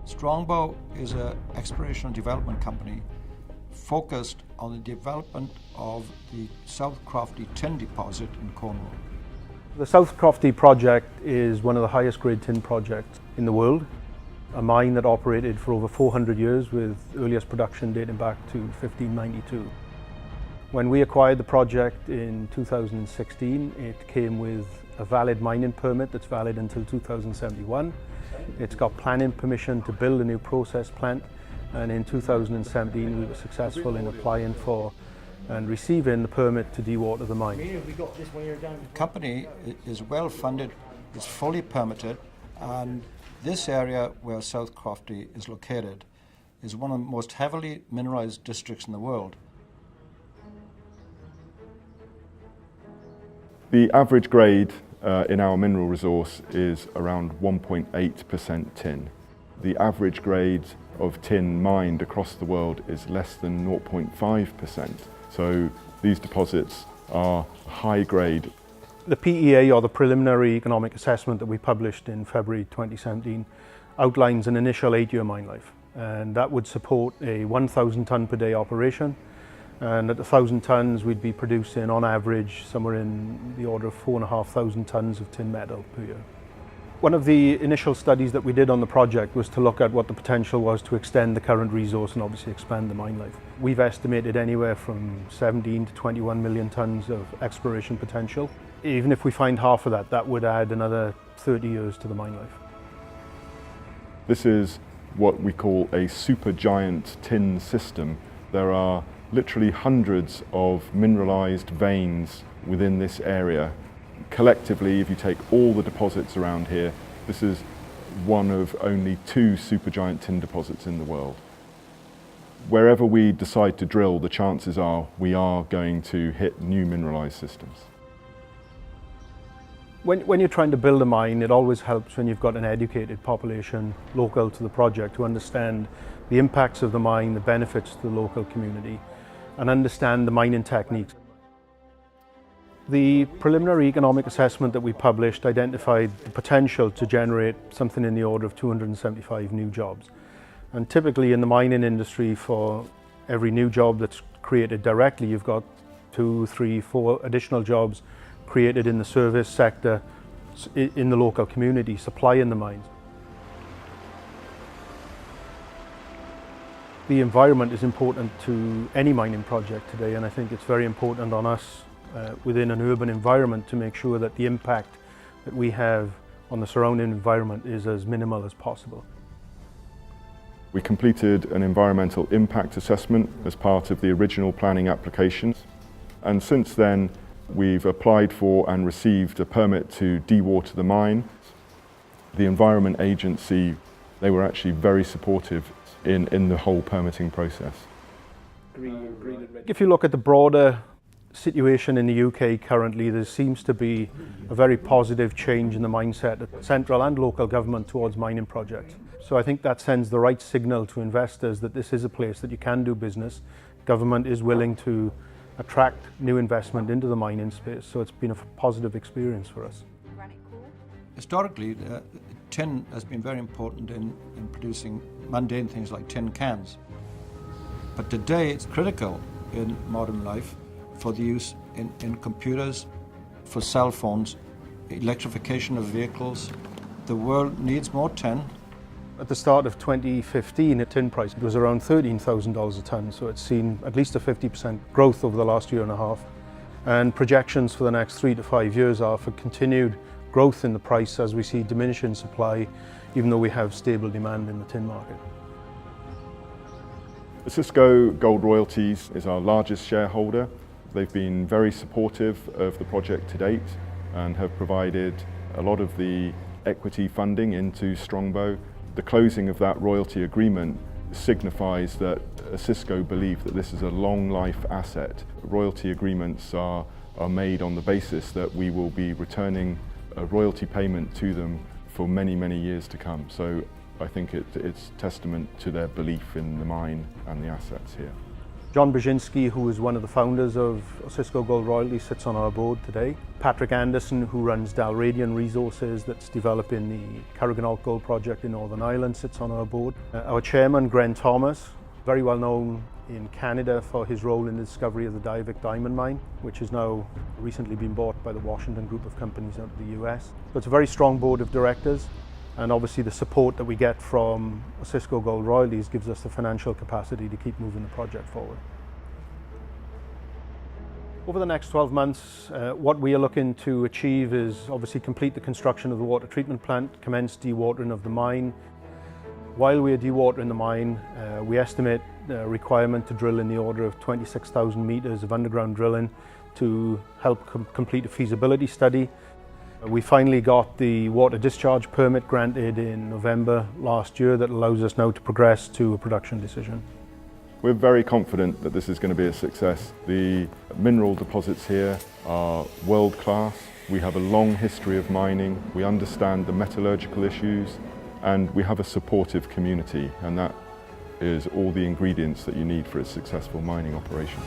Strongbow is an exploration and development company focused on the development of the South Crofty tin deposit in Cornwall. The South Crofty project is one of the highest grade tin projects in the world. A mine that operated for over 400 years with earliest production dating back to 1592. When we acquired the project in 2016, it came with a valid mining permit that's valid until 2071. It's got planning permission to build a new process plant, and in 2017 we were successful in applying for and receiving the permit to dewater the mine. The company is well funded, it's fully permitted, and this area where South Crofty is located is one of the most heavily mineralized districts in the world. The average grade in our mineral resource is around 1.8% tin. The average grade of tin mined across the world is less than 0.5%. So these deposits are high grade. The PEA, or the Preliminary Economic Assessment that we published in February 2017, outlines an initial 8-year mine life, and that would support a 1,000 tonne per day operation. And at 1,000 tonnes we'd be producing on average somewhere in the order of 4,500 tonnes of tin metal per year. One of the initial studies that we did on the project was to look at what the potential was to extend the current resource and obviously expand the mine life. We've estimated anywhere from 17 to 21 million tonnes of exploration potential. Even if we find half of that, that would add another 30 years to the mine life. This is what we call a supergiant tin system. There are literally hundreds of mineralized veins within this area. Collectively, if you take all the deposits around here, this is one of only 2 supergiant tin deposits in the world. Wherever we decide to drill, the chances are we are going to hit new mineralized systems. When you're trying to build a mine, it always helps when you've got an educated population local to the project to understand the impacts of the mine, the benefits to the local community, and understand the mining techniques. The preliminary economic assessment that we published identified the potential to generate something in the order of 275 new jobs. And typically in the mining industry, for every new job that's created directly, you've got 2, 3, 4 additional jobs created in the service sector in the local community, supplying the mines. The environment is important to any mining project today, and I think it's very important on us within an urban environment to make sure that the impact that we have on the surrounding environment is as minimal as possible. We completed an environmental impact assessment as part of the original planning applications, and since then we've applied for and received a permit to dewater the mine. The Environment Agency, they were actually very supportive in the whole permitting process. If you look at the broader situation in the UK currently, there seems to be a very positive change in the mindset at central and local government towards mining projects. So I think that sends the right signal to investors that this is a place that you can do business. Government is willing to attract new investment into the mining space, so it's been a positive experience for us. Historically, tin has been very important in producing mundane things like tin cans. But today it's critical in modern life for the use in computers, for cell phones, electrification of vehicles. The world needs more tin. At the start of 2015, the tin price was around $13,000 a tonne, so it's seen at least a 50% growth over the last year and a half. And projections for the next 3 to 5 years are for continued growth in the price as we see diminishing supply, even though we have stable demand in the tin market. Cisco Gold Royalties is our largest shareholder. They've been very supportive of the project to date and have provided a lot of the equity funding into Strongbow. The closing of that royalty agreement signifies that Cisco believe that this is a long life asset. Royalty agreements are made on the basis that we will be returning a royalty payment to them for many, many years to come. So I think it's testament to their belief in the mine and the assets here. John Brzezinski, who is one of the founders of Osisko Gold Royalty, sits on our board today. Patrick Anderson, who runs Dalradian Resources, that's developing the Carriganalt Gold Project in Northern Ireland, sits on our board. Our chairman, Grenville Thomas, very well known in Canada for his role in the discovery of the Diavik diamond mine, which has now recently been bought by the Washington Group of companies out of the US. So it's a very strong board of directors, and obviously the support that we get from Osisko Gold Royalties gives us the financial capacity to keep moving the project forward. Over the next 12 months, what we are looking to achieve is obviously complete the construction of the water treatment plant, commence dewatering of the mine. While we are dewatering the mine, we estimate a requirement to drill in the order of 26,000 metres of underground drilling to help complete a feasibility study. We finally got the water discharge permit granted in November last year that allows us now to progress to a production decision. We're very confident that this is going to be a success. The mineral deposits here are world class. We have a long history of mining. We understand the metallurgical issues, and we have a supportive community, and that is all the ingredients that you need for a successful mining operation.